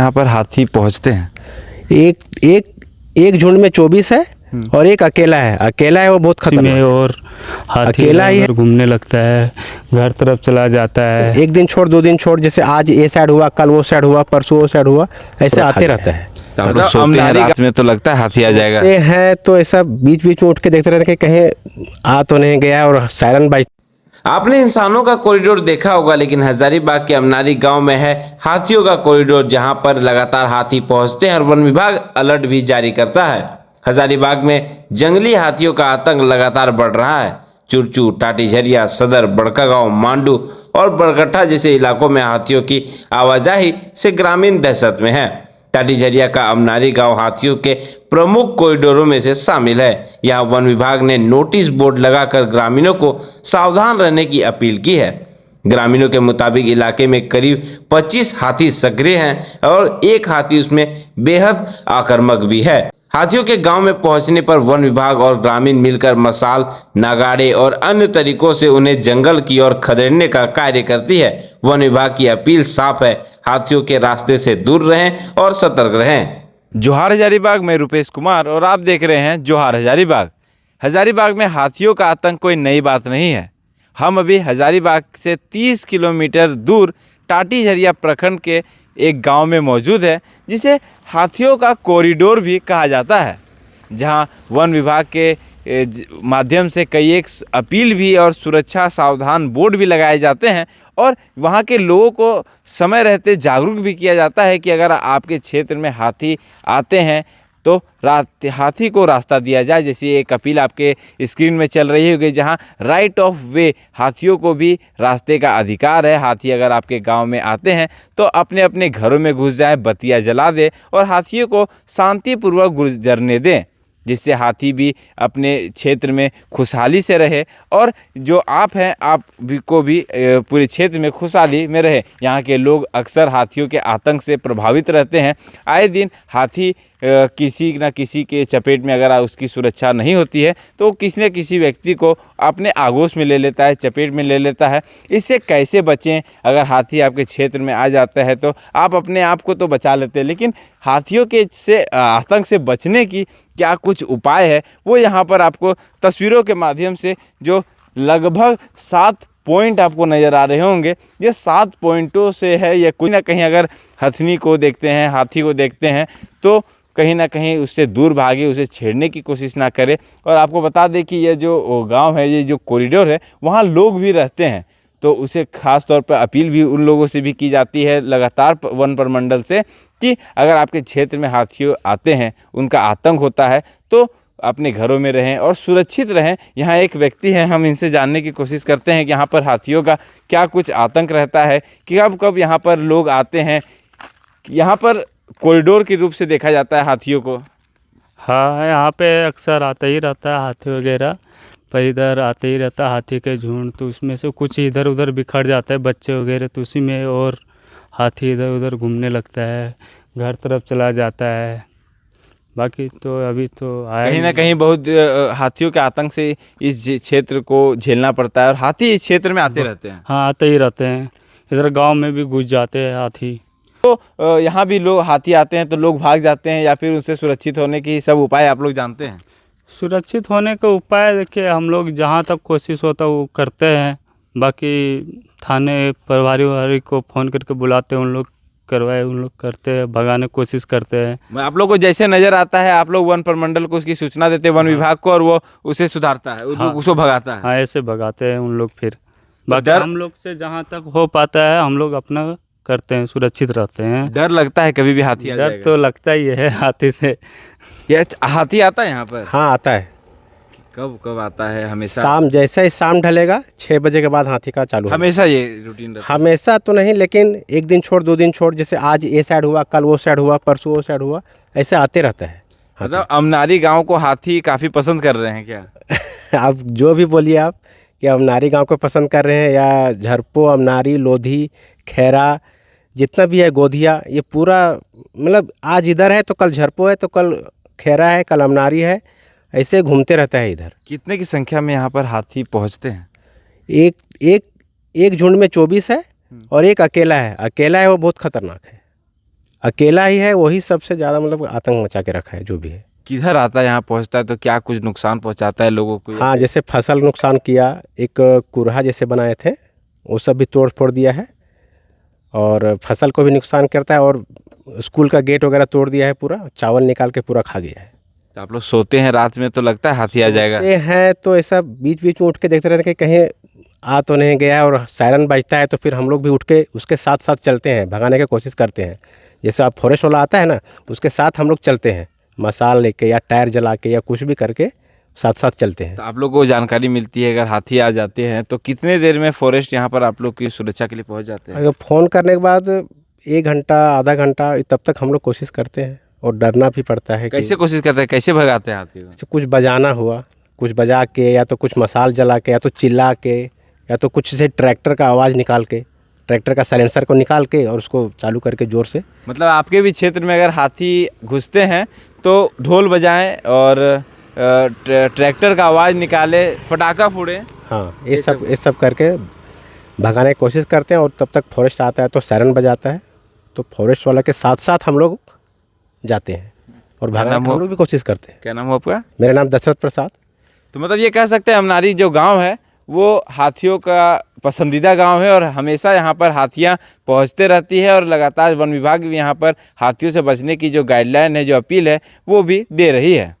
यहाँ पर हाथी पहुँचते हैं? एक झुंड में 24 है और एक अकेला है वो बहुत खतरनाक है। और हाथी अकेला ही घूमने लगता है, घर तरफ चला जाता है। एक दिन छोड़ 2 दिन छोड़, जैसे आज ये साइड हुआ, कल वो साइड हुआ, परसों वो साइड हुआ, ऐसे आते रहता है। आप लोग सोते हैं रात में तो लगता है हाथी आ जाएगा? ये है तो ऐसा बीच बीच में उठ के देखते रहते हैं कि कहीं आ तो नहीं गया, और सायरन बाज। आपने इंसानों का कॉरिडोर देखा होगा, लेकिन हजारीबाग के अमनारी गांव में है हाथियों का कॉरिडोर, जहां पर लगातार हाथी पहुंचते हैं और वन विभाग अलर्ट भी जारी करता है। हजारीबाग में जंगली हाथियों का आतंक लगातार बढ़ रहा है। चुरचू, टाटीझरिया, सदर, बड़कागांव, मांडू और बरगट्ठा जैसे इलाकों में हाथियों की आवाजाही से ग्रामीण दहशत में है। टाटीझरिया का अमनारी गांव हाथियों के प्रमुख कॉरिडोरों में से शामिल है। यहाँ वन विभाग ने नोटिस बोर्ड लगाकर ग्रामीणों को सावधान रहने की अपील की है। ग्रामीणों के मुताबिक इलाके में करीब 25 हाथी सक्रिय हैं और एक हाथी उसमें बेहद आक्रामक भी है। हाथियों के गांव में पहुंचने पर वन विभाग और ग्रामीण मिलकर मसाल, नागाड़े और अन्य तरीकों से उन्हें जंगल की ओर खदेड़ने का कार्य करती है। वन विभाग की अपील साफ है, हाथियों के रास्ते से दूर रहें और सतर्क रहें। जोहार हजारीबाग में रुपेश कुमार और आप देख रहे हैं जोहार हजारीबाग। हजारीबाग में हाथियों का आतंक कोई नई बात नहीं है। हम अभी हजारीबाग से 30 किलोमीटर दूर टाटीझरिया प्रखंड के एक गांव में मौजूद है, जिसे हाथियों का कॉरिडोर भी कहा जाता है, जहां वन विभाग के माध्यम से कई एक अपील भी और सुरक्षा सावधान बोर्ड भी लगाए जाते हैं और वहां के लोगों को समय रहते जागरूक भी किया जाता है कि अगर आपके क्षेत्र में हाथी आते हैं तो हाथी को रास्ता दिया जाए। जैसे एक अपील आपके स्क्रीन में चल रही होगी, जहां राइट ऑफ वे, हाथियों को भी रास्ते का अधिकार है। हाथी अगर आपके गांव में आते हैं तो अपने अपने घरों में घुस जाए, बत्तियां जला दे और हाथियों को शांतिपूर्वक गुजरने दें, जिससे हाथी भी अपने क्षेत्र में खुशहाली से रहे और जो आप हैं आप भी को भी पूरे क्षेत्र में खुशहाली में रहे। यहाँ के लोग अक्सर हाथियों के आतंक से प्रभावित रहते हैं। आए दिन हाथी किसी न किसी के चपेट में अगर उसकी सुरक्षा नहीं होती है तो किसी न किसी व्यक्ति को अपने आगोश में ले लेता है, चपेट में ले लेता है। इससे कैसे बचें? अगर हाथी आपके क्षेत्र में आ जाता है तो आप अपने आप को तो बचा लेते हैं, लेकिन हाथियों के से आतंक से बचने की क्या कुछ उपाय है, वो यहाँ पर आपको तस्वीरों के माध्यम से जो लगभग 7 पॉइंट आपको नज़र आ रहे होंगे, ये 7 पॉइंटों से है। ये कोई ना कहीं अगर हथनी को देखते हैं, हाथी को देखते हैं तो कहीं ना कहीं उससे दूर भागे, उसे छेड़ने की कोशिश ना करे। और आपको बता दें कि ये जो गांव है, ये जो कॉरिडोर है, वहाँ लोग भी रहते हैं, तो उसे ख़ास तौर पर अपील भी उन लोगों से भी की जाती है लगातार वन प्रमंडल से कि अगर आपके क्षेत्र में हाथी आते हैं, उनका आतंक होता है, तो अपने घरों में रहें और सुरक्षित रहें। यहाँ एक व्यक्ति हैं, हम इनसे जानने की कोशिश करते हैं कि यहाँ पर हाथियों का क्या कुछ आतंक रहता है, कि कब कब यहाँ पर लोग आते हैं। यहाँ पर कॉरिडोर के रूप से देखा जाता है हाथियों को। हाँ, यहाँ पे अक्सर आता ही रहता है हाथी वगैरह, पर इधर आते ही रहता है हाथी के झुंड। तो उसमें से कुछ इधर उधर बिखर जाता है बच्चे वगैरह, तो उसी में और हाथी इधर उधर घूमने लगता है, घर तरफ चला जाता है। बाकी तो अभी तो आया कहीं ना कहीं बहुत हाथियों के आतंक से इस क्षेत्र को झेलना पड़ता है और हाथी इस क्षेत्र में आते रहते हैं। हाँ, आते ही रहते हैं, इधर गांव में भी घुस जाते हैं हाथी। तो यहाँ भी लोग हाथी आते हैं तो लोग भाग जाते हैं या फिर उनसे सुरक्षित होने की सब उपाय आप लोग जानते हैं? सुरक्षित होने का उपाय देखिए, हम लोग जहाँ तक कोशिश होता है वो करते हैं। बाकी थाने प्रभारी को फ़ोन करके बुलाते हैं, उन लोग करवाए, उन लोग करते हैं, भगाने की कोशिश करते हैं। आप लोग को जैसे नज़र आता है आप लोग वन प्रमंडल को उसकी सूचना देते हैं, वन विभाग को, और वो उसे सुधारता है, उसको भगाता है। हाँ, ऐसे भगाते हैं उन लोग। फिर बाकी हम लोग से जहाँ तक हो पाता है हम लोग अपना करते हैं, सुरक्षित रहते हैं। डर लगता है कभी भी हाथी आ डर जाएगा? तो लगता ही है हाथी से। ये हाथी आता है यहाँ पर? हाँ, आता है। कब कब आता है? हमेशा? शाम, जैसे ही शाम ढलेगा 6 बजे के बाद हाथी का चालू हमेशा ये रूटीन रहता है? हमेशा तो नहीं, लेकिन एक दिन छोड़ 2 दिन छोड़, जैसे आज ये साइड हुआ, कल वो साइड हुआ, परसों वो साइड हुआ, ऐसे आते रहता है। मतलब अमनारी गांव को हाथी काफ़ी पसंद कर रहे हैं क्या? आप जो भी बोलिए आप, कि अमनारी गांव को पसंद कर रहे हैं या झरपो, अमनारी, लोधी, खैरा, जितना भी है, गोधिया, ये पूरा मतलब आज इधर है तो कल झरपो है, तो कल खैरा है, कल अमनारी है, ऐसे घूमते रहता है इधर। कितने की संख्या में यहाँ पर हाथी पहुँचते हैं? एक झुंड में 24 है और एक अकेला है वो बहुत खतरनाक है। अकेला ही है, वही सबसे ज़्यादा मतलब आतंक मचा के रखा है जो भी है। किधर आता है, यहाँ पहुँचता है तो क्या कुछ नुकसान पहुँचाता है लोगों को? हाँ, जैसे फसल नुकसान किया, एक कुरहा जैसे बनाए थे वो सब भी तोड़ फोड़ दिया है, और फसल को भी नुकसान करता है, और स्कूल का गेट वगैरह तोड़ दिया है, पूरा चावल निकाल के पूरा खा गया है। तो आप लोग सोते हैं रात में तो लगता है हाथी आ जाएगा? ये है तो ऐसा बीच बीच में उठ के देखते रहते हैं कि कहीं आ तो नहीं गया है, और सायरन बजता है तो फिर हम लोग भी उठ के उसके साथ साथ चलते हैं, भगाने की कोशिश करते हैं। जैसे आप फॉरेस्ट वाला आता है ना, उसके साथ हम लोग चलते हैं, मसाल लेके या टायर जला के या कुछ भी करके साथ साथ चलते हैं। तो आप लोग को जानकारी मिलती है अगर हाथी आ जाते हैं तो कितने देर में फॉरेस्ट यहाँ पर आप लोग की सुरक्षा के लिए पहुँच जाते हैं? अगर फ़ोन करने के बाद 1 घंटा आधा घंटा तब तक हम लोग कोशिश करते हैं, और डरना भी पड़ता है। कैसे कोशिश करते हैं, कैसे भगाते हैं हाथी को? कि कुछ बजाना हुआ, कुछ बजा के, या तो कुछ मसाल जला के, या तो चिल्ला के, या तो कुछ से ट्रैक्टर का आवाज़ निकाल के, ट्रैक्टर का साइलेंसर को निकाल के और उसको चालू करके ज़ोर से। मतलब आपके भी क्षेत्र में अगर हाथी घुसते हैं तो ढोल बजाएं और ट्रैक्टर का आवाज़ निकाले, फटाका फोड़ें। हाँ, ये सब करके भगाने की कोशिश करते हैं, और तब तक फॉरेस्ट आता है तो सायरन बजाता है, तो फॉरेस्ट वाला के साथ साथ हम लोग जाते हैं और भगाने की हम लोग भी कोशिश करते हैं। क्या नाम हो आपका? मेरा नाम दशरथ प्रसाद। तो मतलब ये कह सकते हैं अमनारी जो गांव है वो हाथियों का पसंदीदा गांव है, और हमेशा यहाँ पर हाथियाँ पहुँचते रहती है, और लगातार वन विभाग भी यहाँ पर हाथियों से बचने की जो गाइडलाइन है, जो अपील है, वो भी दे रही है।